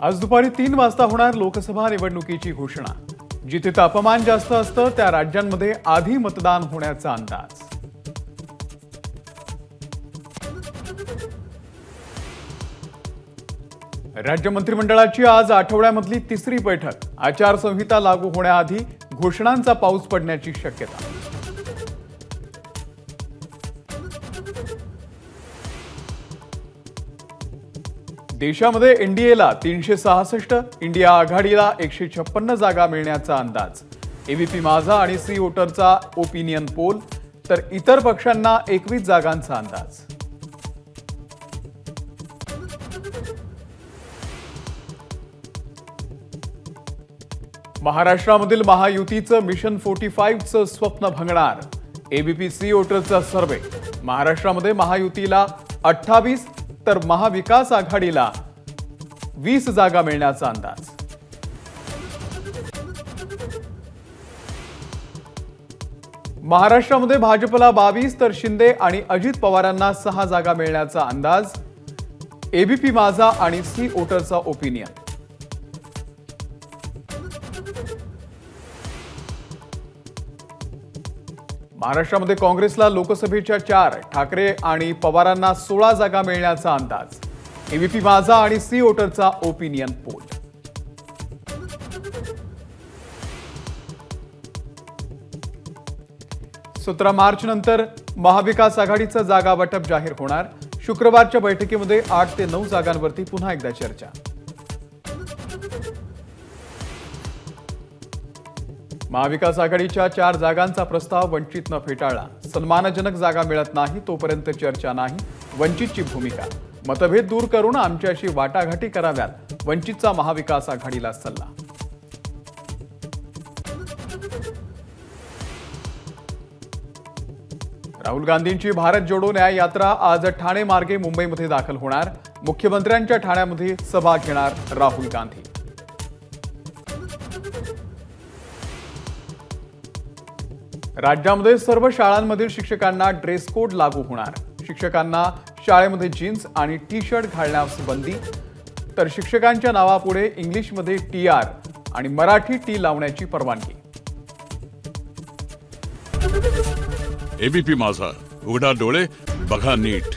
आज दुपारी 3 वाजता होणार लोकसभा निवडणुकीची घोषणा। जिथे तापमान जास्त असतं त्या राज्यांमध्ये आधी मतदान होण्याचा अंदाज। राज्य मंत्रिमंडळाची आज आठवड्यामधली तिसरी बैठक। आचारसंहिता लागू होण्याआधी घोषणांचा पाऊस पडण्याची शक्यता। देशामध्ये एनडीएला 366, इंडिया आघाडीला 156 जागा मिळण्याचा अंदाज। एबीपी माझा आणि सी वोटरचा ओपिनियन पोल, तर इतर पक्षांना 21 जागांचा अंदाज। महाराष्ट्रामधील महायुतीचं मिशन 45चं स्वप्न भंगणार। एबीपी सी वोटरचा सर्वे, महाराष्ट्रामध्ये महायुतीला 28 तर महाविकास आघाडीला 20 जागा मिळण्याचा अंदाज। महाराष्ट्रामध्ये भाजपला 22 तर शिंदे आणि अजित पवारांना 6 जागा मिळण्याचा अंदाज। एबीपी माझा आणि सी वोटरचा ओपिनियन। महाराष्ट्रामध्ये काँग्रेसला लोकसभेच्या 4, ठाकरे आणि पवारांना 16 जागा मिळण्याचा अंदाज। एबीपी माझा आणि सी वोटरचा ओपिनियन पोल। 17 मार्च नंतर महाविकास आघाडीचं जागा वाटप जाहीर होणार। शुक्रवारच्या बैठकीमध्ये 8 ते 9 जागांवरती पुन्हा एकदा चर्चा। महाविकास आघाडीच्या 4 जागांचा प्रस्ताव वंचितनं फेटाळला। सन्मानजनक जागा मिळत नाही तोपर्यंत चर्चा नाही, वंचितची भूमिका। मतभेद दूर करून आमच्याशी वाटाघाटी कराव्यात, वंचितचा महाविकास आघाडीला सल्ला। राहुल गांधींची भारत जोडो न्याय यात्रा आज ठाणे मार्गे मुंबईमध्ये दाखल होणार। मुख्यमंत्र्यांच्या ठाण्यामध्ये सभा घेणार राहुल गांधी। राज्यामध्ये सर्व शाळांमधील शिक्षकांना ड्रेस कोड लागू होणार। शिक्षकांना शाळेमध्ये जीन्स आणि टी-शर्ट घालण्यास बंदी, तर शिक्षकांच्या नावापुढे इंग्लिशमध्ये TR आणि मराठी T लावण्याची परवानगी। एबीपी माझा, उघडा डोळे बघा नीट।